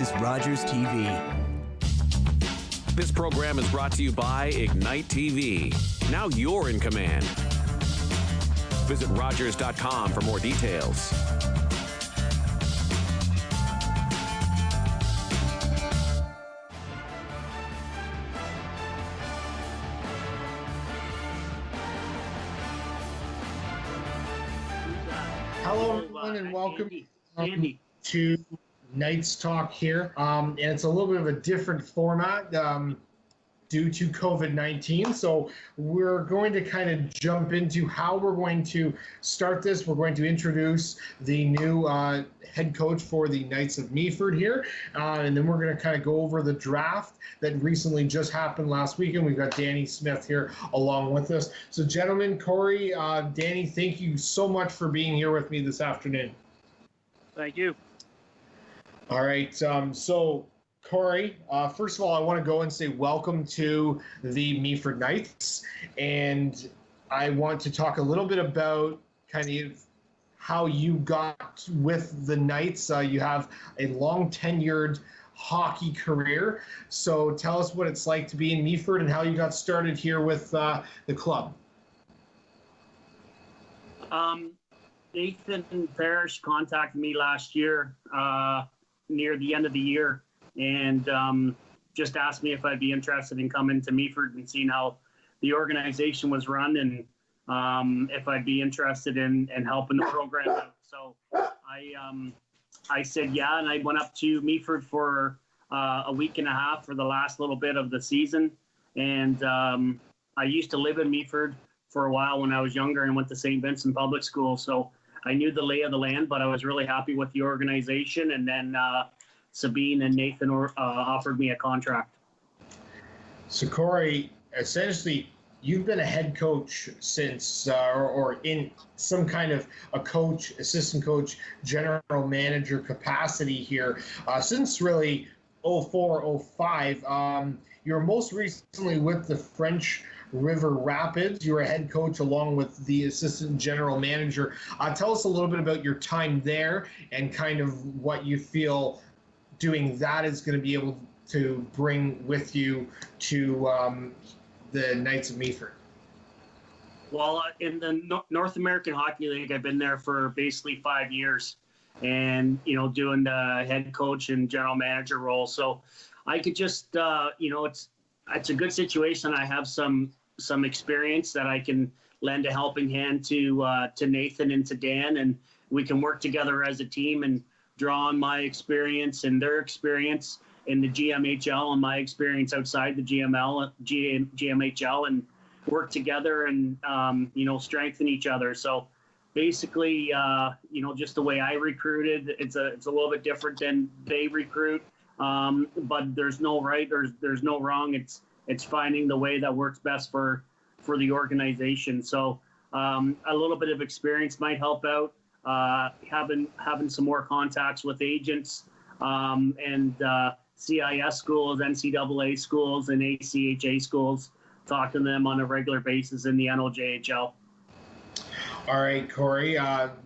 is Rogers TV. This program is brought to you by Ignite TV. Now you're in command. Visit Rogers.com for more details. Hello, everyone, and welcome to Knights Talk here. And it's a little bit of a different format due to COVID-19. So we're going to kind of jump into how we're going to start this. We're going to introduce the new head coach for the Knights of Meaford here. And then we're going to kind of go over the draft that recently just happened last weekend. We've got Danny Smith here along with us. So gentlemen, Corey, Danny, thank you so much for being here with me this afternoon. Thank you. All right. So Corey, first of all, I want to go and say welcome to the Meaford Knights. And I want to talk a little bit about kind of how you got with the Knights. You have a long tenured hockey career. So tell us what it's like to be in Meaford and how you got started here with the club. Nathan Parrish contacted me last year, near the end of the year, and just asked me if I'd be interested in coming to Meaford and seeing how the organization was run, and if I'd be interested in helping the program out. So I said yeah, and I went up to Meaford for a week and a half for the last little bit of the season. And I used to live in Meaford for a while when I was younger and went to St. Vincent Public School. So I knew the lay of the land, but I was really happy with the organization. And then Sabine and Nathan offered me a contract. So Corey, essentially, you've been a head coach since, or in some kind of a coach, assistant coach, general manager capacity here since really 04, 05. You were most recently with the French River Rapids. You were a head coach along with the assistant general manager. Tell us a little bit about your time there and kind of what you feel doing that is going to be able to bring with you to the Knights of Meaford. Well, in the North American Hockey League, I've been there for basically 5 years, and doing the head coach and general manager role. So I could just it's a good situation. I have some experience that I can lend a helping hand to Nathan and to Dan, and we can work together as a team and draw on my experience and their experience in the GMHL and my experience outside the GMHL, and work together and strengthen each other. So basically, just the way I recruited, it's a little bit different than they recruit. But there's no right, there's no wrong. It's finding the way that works best for the organization. So a little bit of experience might help out. Having some more contacts with agents and CIS schools, NCAA schools, and ACHA schools, talking to them on a regular basis in the NOJHL. All right, Corey.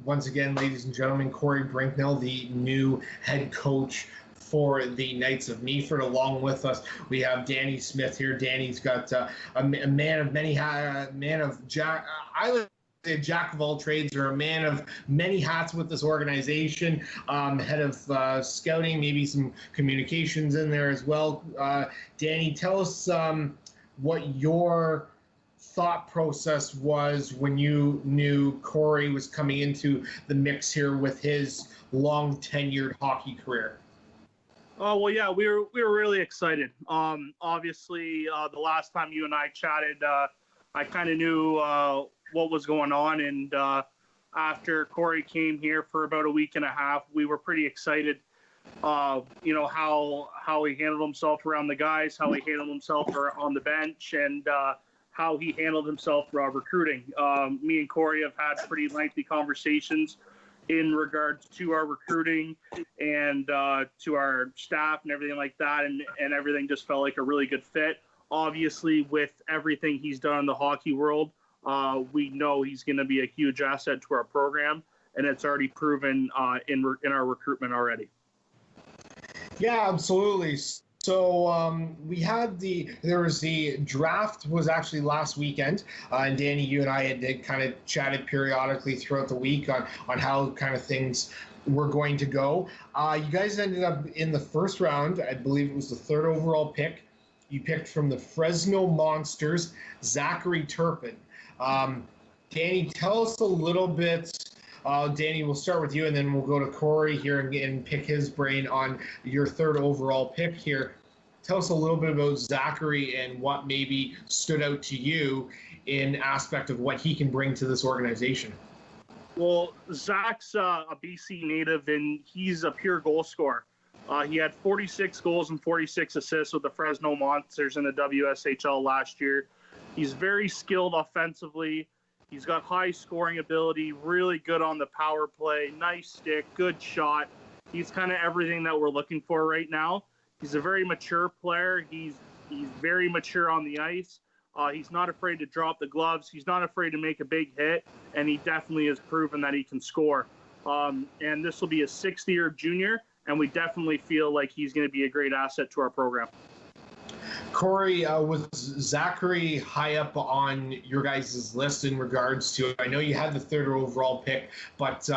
Once again, ladies and gentlemen, Corey Bricknell, the new head coach for the Knights of Meaford. Along with us, we have Danny Smith here. Danny's got a man of many a jack of all trades, or a man of many hats with this organization. Head of scouting, maybe some communications in there as well. Danny, tell us what your thought process was when you knew Corey was coming into the mix here with his long tenured hockey career. Oh, well, yeah, we were really excited. Obviously, the last time you and I chatted, I kind of knew what was going on, and after Corey came here for about a week and a half, we were pretty excited. How he handled himself around the guys, how he handled himself on the bench, and how he handled himself recruiting. Me and Corey have had pretty lengthy conversations in regards to our recruiting and to our staff and everything like that, and everything just felt like a really good fit. Obviously, with everything he's done in the hockey world, we know he's going to be a huge asset to our program, and it's already proven in our recruitment already. Yeah, absolutely. So we had the draft was actually last weekend, and Danny, you and I had kind of chatted periodically throughout the week on how kind of things were going to go. You guys ended up in the first round. I believe it was the third overall pick. You picked from the Fresno Monsters, Zachary Turpin. Um, Danny, tell us a little bit. Danny, we'll start with you, and then we'll go to Corey here and pick his brain on your third overall pick here. Tell us a little bit about Zachary and what maybe stood out to you in aspect of what he can bring to this organization. Well, Zach's a BC native, and he's a pure goal scorer. He had 46 goals and 46 assists with the Fresno Monsters in the WSHL last year. He's very skilled offensively. He's got high scoring ability, really good on the power play, nice stick, good shot. He's kind of everything that we're looking for right now. He's a very mature player. He's very mature on the ice. He's not afraid to drop the gloves. He's not afraid to make a big hit, and he definitely has proven that he can score. And this will be a sixth-year junior, and we definitely feel like he's going to be a great asset to our program. Corey, was Zachary high up on your guys' list in regards to? I know you had the third overall pick, but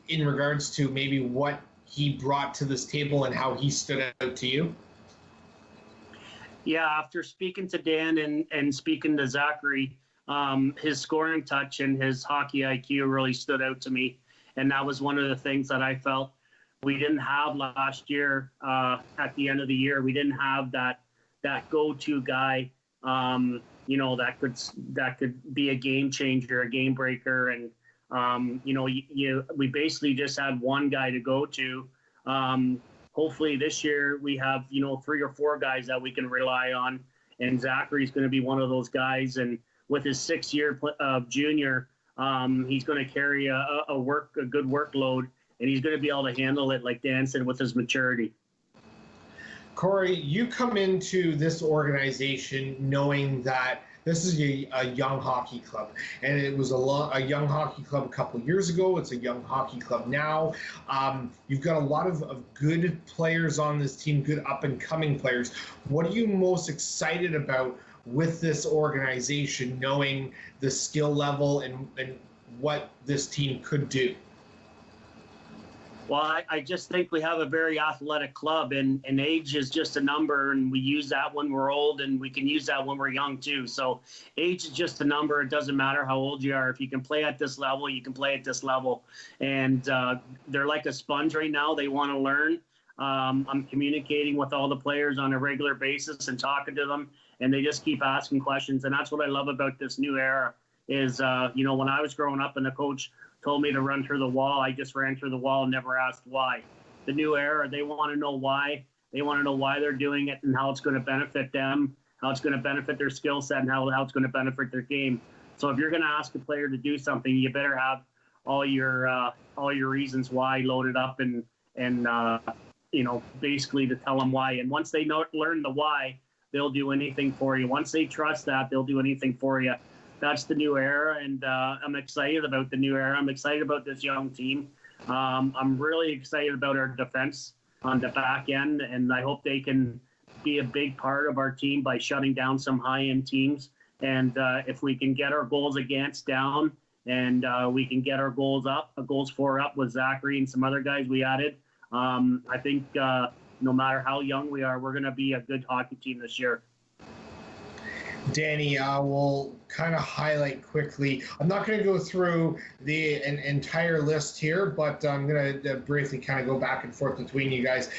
in regards to maybe what he brought to this table and how he stood out to you? Yeah, after speaking to Dan and speaking to Zachary, his scoring touch and his hockey IQ really stood out to me. And that was one of the things that I felt we didn't have last year at the end of the year. We didn't have that go-to guy, that could be a game changer, a game breaker. And, we basically just had one guy to go to. Hopefully this year we have, 3 or 4 guys that we can rely on. And Zachary's going to be one of those guys. And with his 6-year junior, he's going to carry a good workload, and he's going to be able to handle it, like Dan said, with his maturity. Corey, you come into this organization knowing that this is a young hockey club, and it was a young hockey club a couple of years ago. It's a young hockey club now. You've got a lot of good players on this team, good up-and-coming players. What are you most excited about with this organization, knowing the skill level and what this team could do? Well, I just think we have a very athletic club, and age is just a number, and we use that when we're old, and we can use that when we're young too. So age is just a number. It doesn't matter how old you are. If you can play at this level, you can play at this level. And they're like a sponge right now. They want to learn. I'm communicating with all the players on a regular basis and talking to them, and they just keep asking questions. And that's what I love about this new era is, when I was growing up and the coach told me to run through the wall, I just ran through the wall and never asked why. The new era, they want to know why. They want to know why they're doing it and how it's going to benefit them, how it's going to benefit their skill set, and how it's going to benefit their game. So if you're going to ask a player to do something, you better have all your reasons why loaded up and basically to tell them why. And once they learn the why, they'll do anything for you. Once they trust that, they'll do anything for you. That's the new era, and I'm excited about the new era. I'm excited about this young team. I'm really excited about our defense on the back end, and I hope they can be a big part of our team by shutting down some high-end teams. And if we can get our goals against down and we can get our goals for up with Zachary and some other guys we added, I think no matter how young we are, we're going to be a good hockey team this year. Danny, we'll kind of highlight quickly. I'm not going to go through the entire list here, but I'm going to briefly kind of go back and forth between you guys.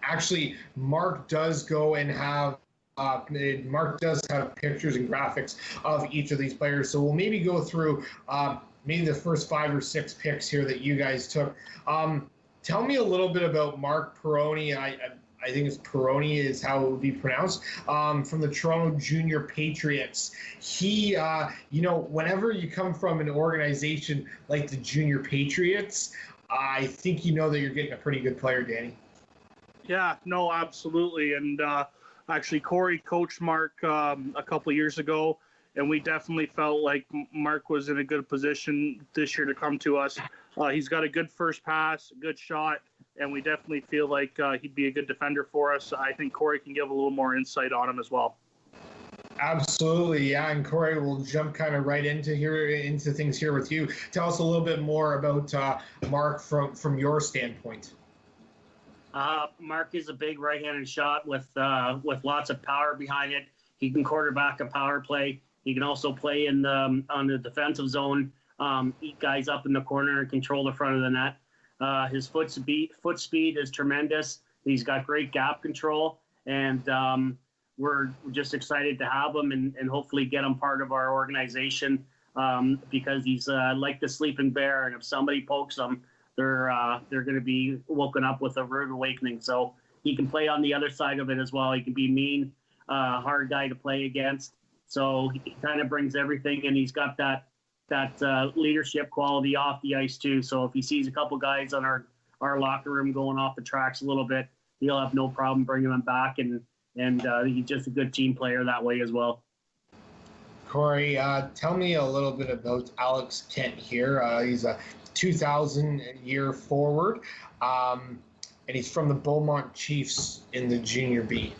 Actually, Mark does go and have Mark does have pictures and graphics of each of these players, so we'll maybe go through maybe the first 5 or 6 picks here that you guys took. Tell me a little bit about Mark Peroni. I think it's Peroni is how it would be pronounced, from the Toronto Junior Patriots. He, whenever you come from an organization like the Junior Patriots, I think you know that you're getting a pretty good player, Danny. Yeah, no, absolutely. And actually, Corey coached Mark a couple of years ago, and we definitely felt like Mark was in a good position this year to come to us. He's got a good first pass, a good shot, and we definitely feel like he'd be a good defender for us. I think Corey can give a little more insight on him as well. Absolutely, yeah. And Corey, we'll jump kind of right into things here with you. Tell us a little bit more about Mark from your standpoint. Mark is a big right-handed shot with lots of power behind it. He can quarterback a power play. He can also play on the defensive zone, eat guys up in the corner and control the front of the net. His foot speed is tremendous. He's got great gap control, and we're just excited to have him and hopefully get him part of our organization because he's like the sleeping bear, and if somebody pokes him, they're going to be woken up with a rude awakening. So he can play on the other side of it as well. He can be mean, hard guy to play against. So he kind of brings everything, and he's got that leadership quality off the ice too. So if he sees a couple guys on our locker room going off the tracks a little bit, he'll have no problem bringing them back, and he's just a good team player that way as well. Corey, tell me a little bit about Alex Kent here. He's a 2000 year forward, and he's from the Beaumont Chiefs in the Junior B.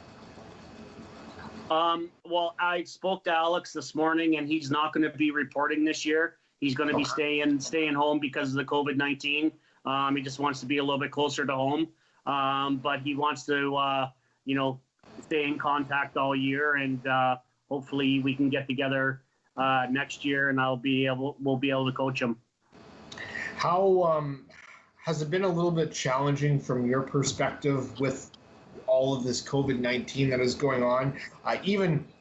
Well, I spoke to Alex this morning, and he's not going to be reporting this year. He's going to be staying home because of the COVID-19. He just wants to be a little bit closer to home, but he wants to, stay in contact all year, and hopefully we can get together next year, and we'll be able to coach him. How has it been a little bit challenging from your perspective with all of this COVID-19 that is going on?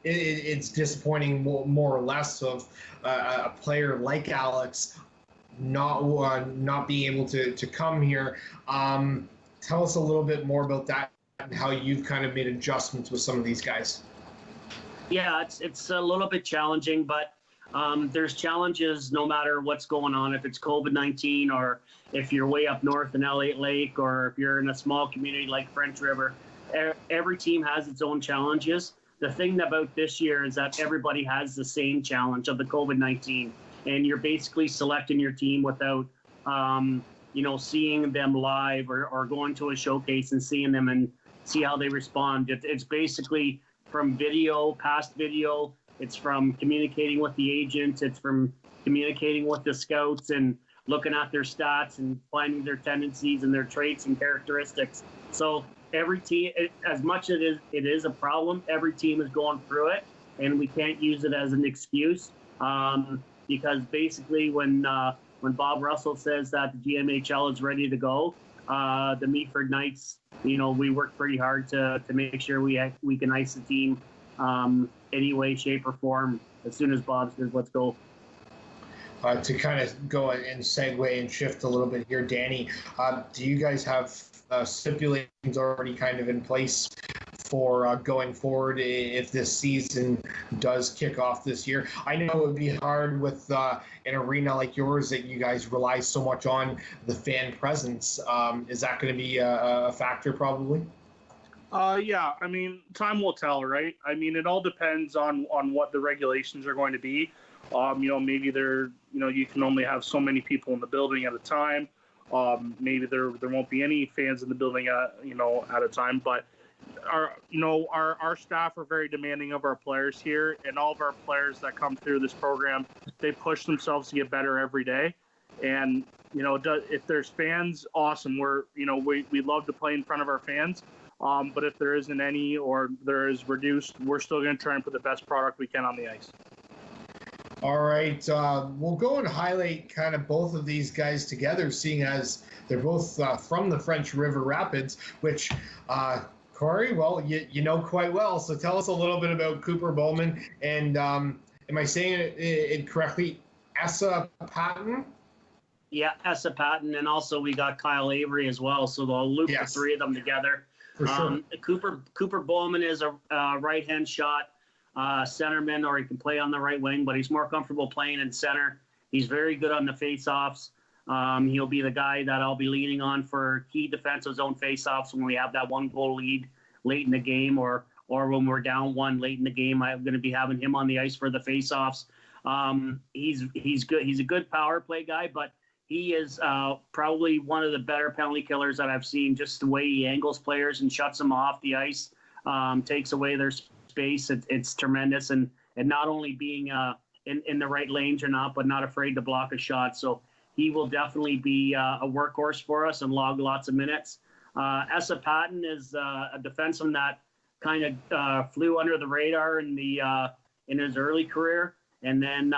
It's disappointing more or less of a player like Alex not being able to come here. Tell us a little bit more about that and how you've kind of made adjustments with some of these guys. Yeah, it's a little bit challenging, but there's challenges no matter what's going on. If it's COVID-19, or if you're way up north in Elliott Lake, or if you're in a small community like French River, every team has its own challenges. The thing about this year is that everybody has the same challenge of the COVID-19, and you're basically selecting your team without, seeing them live or going to a showcase and seeing them and see how they respond. It's basically from past video. It's from communicating with the agents. It's from communicating with the scouts and looking at their stats and finding their tendencies and their traits and characteristics. So every team, as much as it is a problem, every team is going through it, and we can't use it as an excuse because basically when Bob Russell says that the GMHL is ready to go, the Meaford Knights, we work pretty hard to make sure we can ice the team any way, shape, or form as soon as Bob says, let's go. To kind of go and segue and shift a little bit here, Danny, do you guys have stipulations already kind of in place for going forward if this season does kick off this year? I know it would be hard with an arena like yours that you guys rely so much on the fan presence. Is that going to be a factor probably? Yeah, I mean, time will tell, right? I mean, it all depends on what the regulations are going to be. Maybe you can only have so many people in the building at a time. Maybe there won't be any fans in the building at a time, but our staff are very demanding of our players here, and all of our players that come through this program, they push themselves to get better every day. And if there's fans, awesome. We love to play in front of our fans. But if there isn't any, or there is reduced, we're still going to try and put the best product we can on the ice. All right, we'll go and highlight kind of both of these guys together, seeing as they're both from the French River Rapids, which Corey, well, you know quite well. So tell us a little bit about Cooper Bowman and, am I saying it correctly, Essa Patton? Yeah, Essa Patton, and also we got Kyle Avery as well. So they'll loop the three of them together. For sure. Cooper Bowman is a right-hand shot centerman, or he can play on the right wing, but he's more comfortable playing in center. He's very good on the face-offs. He'll be the guy that I'll be leaning on for key defensive zone face-offs when we have that one-goal lead late in the game, or when we're down one late in the game. I'm going to be having him on the ice for the face-offs. He's good. He's a good power play guy, but he is probably one of the better penalty killers that I've seen. Just the way he angles players and shuts them off the ice, takes away their space. It's tremendous, and not only being in the right lanes or not, but not afraid to block a shot. So he will definitely be a workhorse for us and log lots of minutes. Essa Patton is a defenseman that kind of flew under the radar in his early career, and then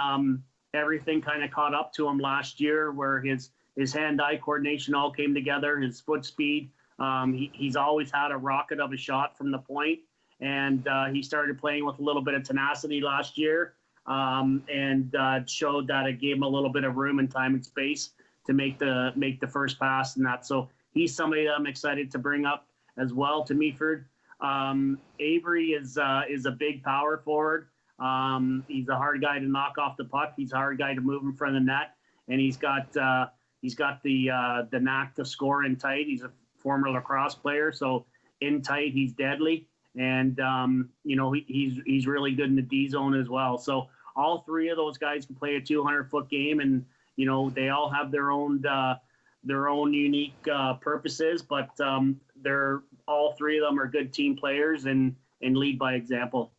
everything kind of caught up to him last year, where his hand-eye coordination all came together, his foot speed. He's always had a rocket of a shot from the point, and he started playing with a little bit of tenacity last year, and showed that it gave him a little bit of room and time and space to make the first pass and that. So he's somebody that I'm excited to bring up as well to Meaford. Avery is a big power forward. He's a hard guy to knock off the puck. He's a hard guy to move in front of the net, and he's got the knack to score in tight. He's a former lacrosse player, so in tight he's deadly, and he's really good in the D zone as well. So all three of those guys can play a 200-foot game, and they all have their own unique purposes, but they're all three of them are good team players and lead by example.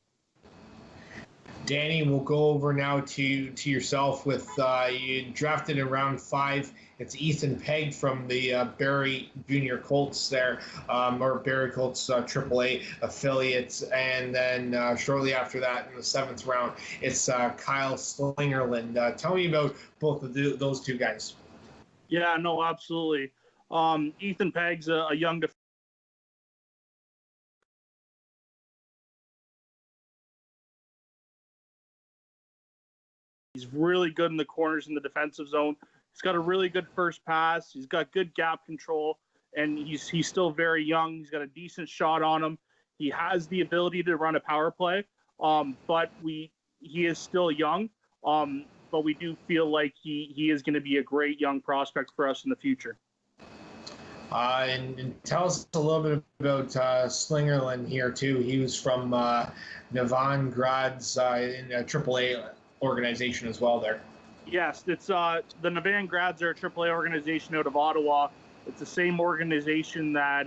Danny, we'll go over now to yourself with you drafted in round 5. It's Ethan Pegg from the Barrie Junior Colts there, or Barrie Colts AAA affiliates. And then shortly after that, in the 7th round, it's Kyle Slingerland. Tell me about both of those two guys. Yeah, no, absolutely. Ethan Pegg's a young defenseman. He's really good in the corners in the defensive zone. He's got a really good first pass. He's got good gap control, and he's still very young. He's got a decent shot on him. He has the ability to run a power play, but he is still young. But we do feel like he is going to be a great young prospect for us in the future. And tell us a little bit about Slingerland here too. He was from Navan Grad's in a AAA organization as well there. Yes, it's the Navan Grads are a AAA organization out of Ottawa. It's the same organization that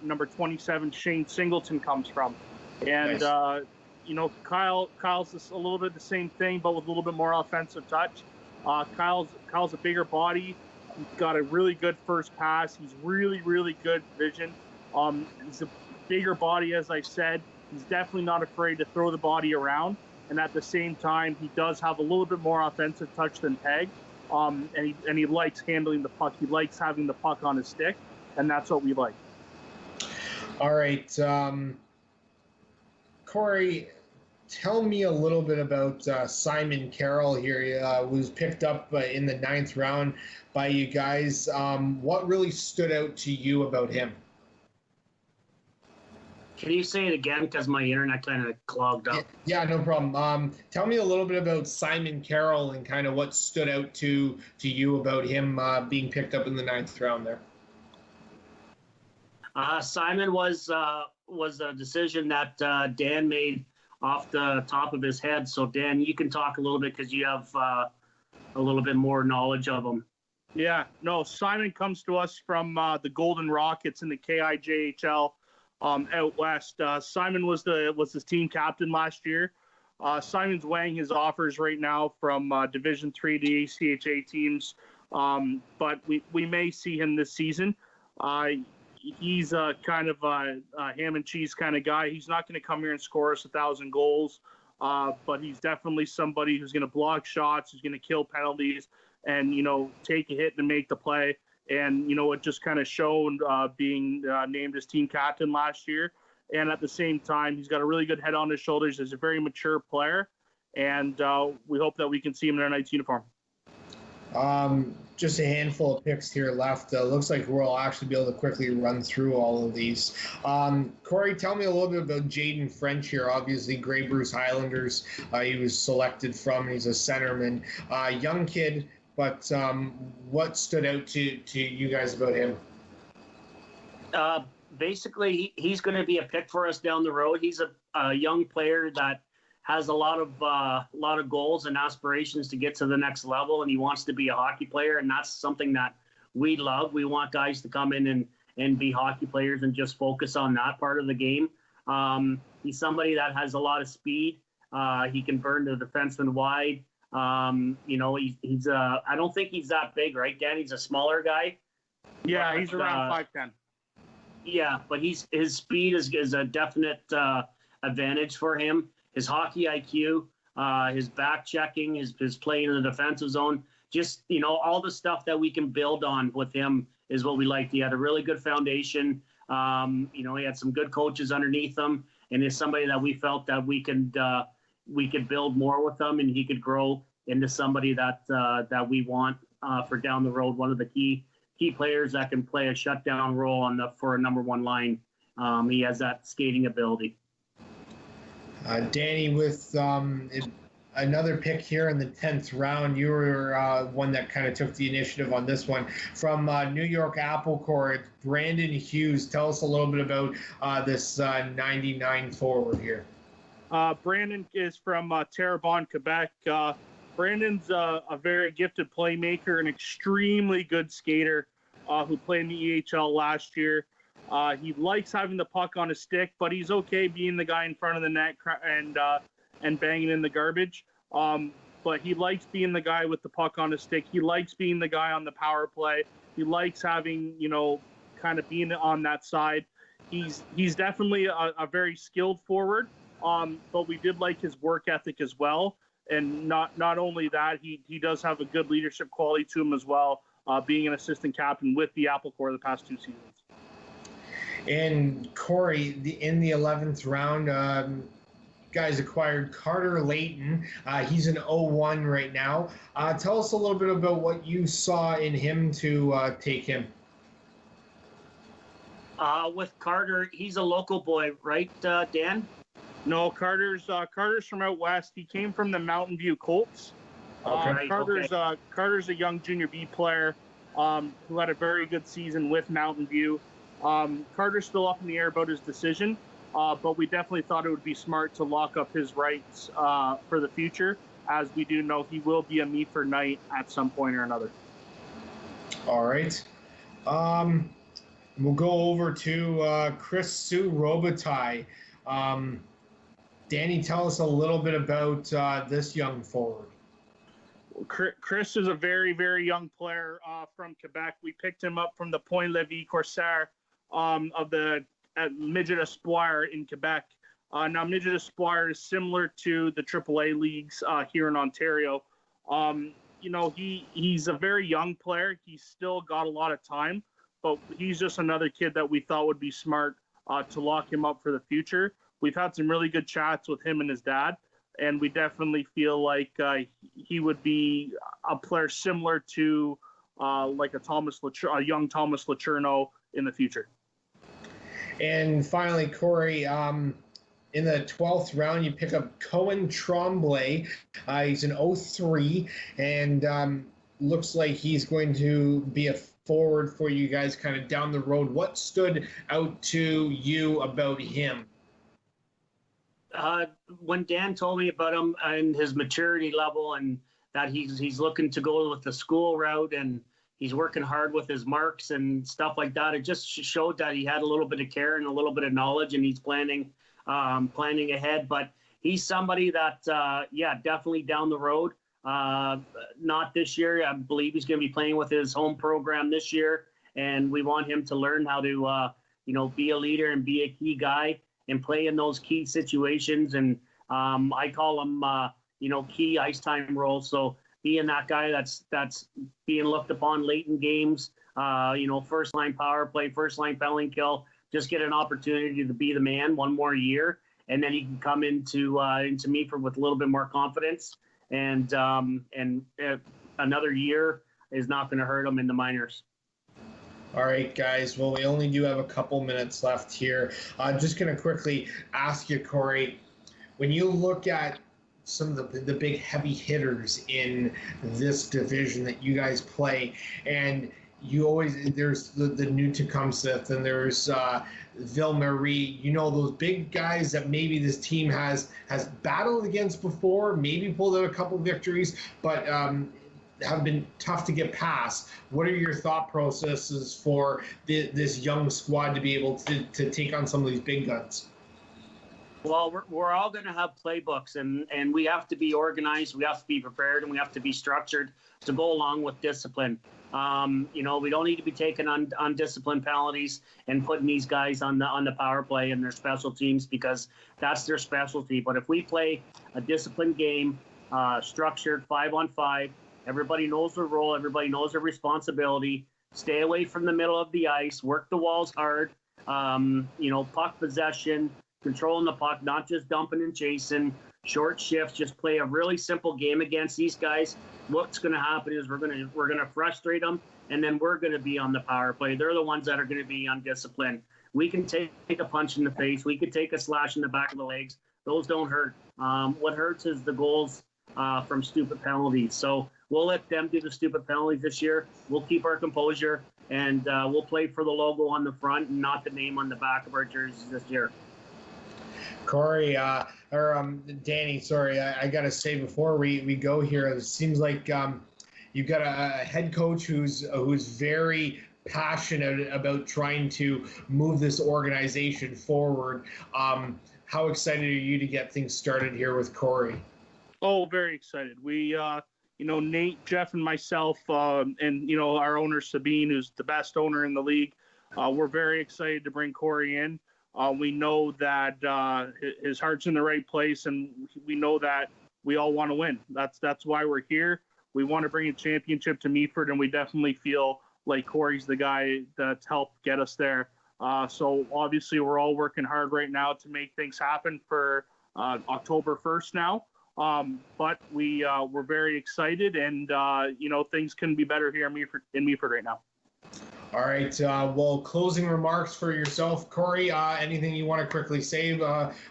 number 27 Shane Singleton comes from, and nice. Kyle's just a little bit the same thing, but with a little bit more offensive touch. Kyle's a bigger body. He's got a really good first pass. He's really, really good vision. He's a bigger body, as I said. He's definitely not afraid to throw the body around. And at the same time, he does have a little bit more offensive touch than Pegg. And he likes handling the puck. He likes having the puck on his stick, and that's what we like. All right. Corey, tell me a little bit about Simon Carroll here. He was picked up in the 9th round by you guys. What really stood out to you about him? Can you say it again, because my internet kind of clogged up? Yeah, no problem. Tell me a little bit about Simon Carroll and kind of what stood out to you about him being picked up in the 9th round there. Simon was a decision that Dan made off the top of his head. So Dan, you can talk a little bit because you have a little bit more knowledge of him. Yeah, no, Simon comes to us from the Golden Rockets in the KIJHL. Out west. Simon was his team captain last year. Simon's weighing his offers right now from Division 3 to ACHA teams, but we may see him this season. He's kind of a ham and cheese kind of guy. He's not going to come here and score us 1,000 goals, but he's definitely somebody who's going to block shots, who's going to kill penalties, and take a hit and make the play. And, it just kind of showed being named as team captain last year. And at the same time, he's got a really good head on his shoulders. He's a very mature player. And we hope that we can see him in our night's uniform. Just a handful of picks here left. Looks like we'll actually be able to quickly run through all of these. Corey, tell me a little bit about Jaden French here. Obviously, Grey Bruce Highlanders he was selected from. He's a centerman. Young kid. But what stood out to you guys about him? Basically, he's going to be a pick for us down the road. He's a young player that has a lot of goals and aspirations to get to the next level, and he wants to be a hockey player, and that's something that we love. We want guys to come in and be hockey players and just focus on that part of the game. He's somebody that has a lot of speed. He can burn the defenseman wide. He's I don't think he's that big, right, Dan? He's a smaller guy. Yeah, he's around 5'10". Yeah, but his speed is a definite advantage for him. His hockey IQ, his back checking, his playing in the defensive zone, just, all the stuff that we can build on with him is what we liked. He had a really good foundation. He had some good coaches underneath him, and is somebody that we felt that we could build more with him, and he could grow into somebody that we want for down the road. One of the key players that can play a shutdown role for a number one line. He has that skating ability. Danny, with another pick here in the 10th round, you were one that kind of took the initiative on this one. From New York Apple Corps, Brandon Hughes. Tell us a little bit about this 99 forward here. Brandon is from Terrebonne, Quebec. Brandon's a very gifted playmaker, an extremely good skater who played in the EHL last year. He likes having the puck on his stick, but he's okay being the guy in front of the net and banging in the garbage. But he likes being the guy with the puck on his stick. He likes being the guy on the power play. He likes having, kind of being on that side. He's definitely a very skilled forward, but we did like his work ethic as well. And not only that, he does have a good leadership quality to him as well, being an assistant captain with the Apple Corps the past 2 seasons. And Corey, in the 11th round, guys acquired Carter Layton. He's an 0-1 right now. Tell us a little bit about what you saw in him to take him. With Carter, he's a local boy, right, Dan? No, Carter's from out west. He came from the Mountain View Colts. Okay. Carter's a young junior B player who had a very good season with Mountain View. Carter's still up in the air about his decision, but we definitely thought it would be smart to lock up his rights for the future, as we do know he will be a Meaford Knight at some point or another. All right. We'll go over to Chris Sue Robitaille. Danny, tell us a little bit about this young forward. Chris is a very, very young player from Quebec. We picked him up from the Point Levis Corsair of the Midget Espoir in Quebec. Now, Midget Espoir is similar to the AAA leagues here in Ontario. He's a very young player. He's still got a lot of time, but he's just another kid that we thought would be smart to lock him up for the future. We've had some really good chats with him and his dad, and we definitely feel like he would be a player similar to like a young Thomas Lacerno in the future. And finally, Corey, in the 12th round, you pick up Cohen Tremblay. He's an 03, and looks like he's going to be a forward for you guys kind of down the road. What stood out to you about him? When Dan told me about him and his maturity level, and that he's looking to go with the school route, and he's working hard with his marks and stuff like that, it just showed that he had a little bit of care and a little bit of knowledge, and he's planning ahead. But he's somebody that, definitely down the road. Not this year. I believe he's going to be playing with his home program this year, and we want him to learn how to, be a leader and be a key guy and play in those key situations. And I call them, key ice time roles. So being that guy that's being looked upon late in games, first line power play, first line penalty kill, just get an opportunity to be the man one more year, and then he can come into Meaford with a little bit more confidence. And another year is not going to hurt him in the minors. All right, guys. Well, we only do have a couple minutes left here. I'm just going to quickly ask you, Corey, when you look at some of the big heavy hitters in this division that you guys play, and you always, there's the new Tecumseth, and there's Ville Marie, those big guys that maybe this team has battled against before, maybe pulled out a couple victories, but have been tough to get past. What are your thought processes for this young squad to be able to take on some of these big guns? Well, we're all going to have playbooks, and we have to be organized, we have to be prepared, and we have to be structured to go along with discipline. We don't need to be taking on discipline penalties and putting these guys on the power play and their special teams, because that's their specialty. But if we play a disciplined game, structured 5-on-5, everybody knows their role, everybody knows their responsibility, stay away from the middle of the ice, work the walls hard, puck possession, controlling the puck, not just dumping and chasing, short shifts, just play a really simple game against these guys. What's going to happen is we're going to frustrate them, and then we're going to be on the power play. They're the ones that are going to be undisciplined. We can take a punch in the face. We can take a slash in the back of the legs. Those don't hurt. What hurts is the goals from stupid penalties. So we'll let them do the stupid penalties this year. We'll keep our composure, and we'll play for the logo on the front and not the name on the back of our jerseys this year. Corey, Danny, sorry, I got to say before we go here, it seems like you've got a head coach who's very passionate about trying to move this organization forward. How excited are you to get things started here with Corey? Oh, very excited. We, Nate, Jeff, and myself, and, our owner, Sabine, who's the best owner in the league, we're very excited to bring Corey in. We know that his heart's in the right place, and we know that we all want to win. That's why we're here. We want to bring a championship to Meaford, and we definitely feel like Corey's the guy that's helped get us there. So obviously we're all working hard right now to make things happen for October 1st now. But we're very excited, and things couldn't be better here in Meaford right now. All right. Well, closing remarks for yourself, Corey. Anything you want to quickly say?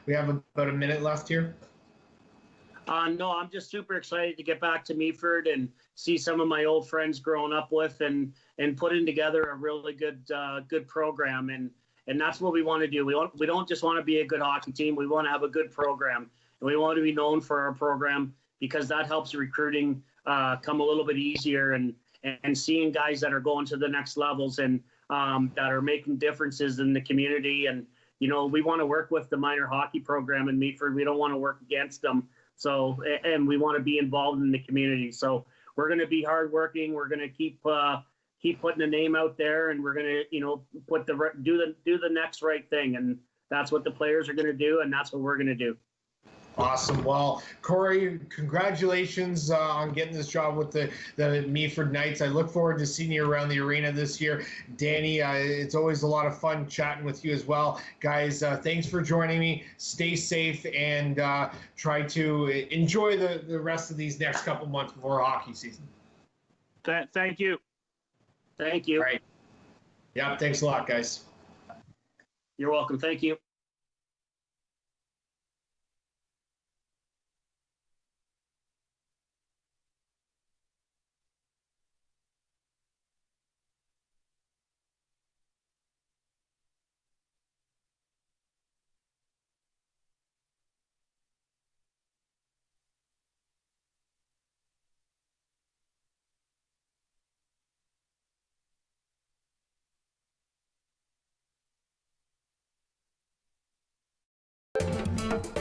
We have about a minute left here. No, I'm just super excited to get back to Meaford and see some of my old friends growing up with, and putting together a really good program. And that's what we want to do. We don't just want to be a good hockey team. We want to have a good program, and we want to be known for our program, because that helps recruiting come a little bit easier, and seeing guys that are going to the next levels and that are making differences in the community. And, we want to work with the minor hockey program in Meaford. We don't want to work against them. So, and we want to be involved in the community. So we're going to be hardworking. We're going to keep putting the name out there, and we're going to, do the next right thing. And that's what the players are going to do, and that's what we're going to do. Awesome. Well, Corey, congratulations on getting this job with the Meaford Knights. I look forward to seeing you around the arena this year. Danny, it's always a lot of fun chatting with you as well. Guys, thanks for joining me. Stay safe, and try to enjoy the rest of these next couple months before hockey season. Thank you. Thank you. All right. Yeah, thanks a lot, guys. You're welcome. Thank you.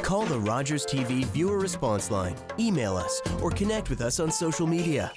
Call the Rogers TV viewer response line, email us, or connect with us on social media.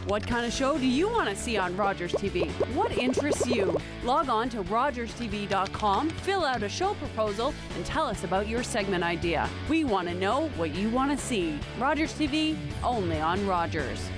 What kind of show do you want to see on Rogers TV? What interests you? Log on to rogerstv.com, fill out a show proposal, and tell us about your segment idea. We want to know what you want to see. Rogers TV, only on Rogers.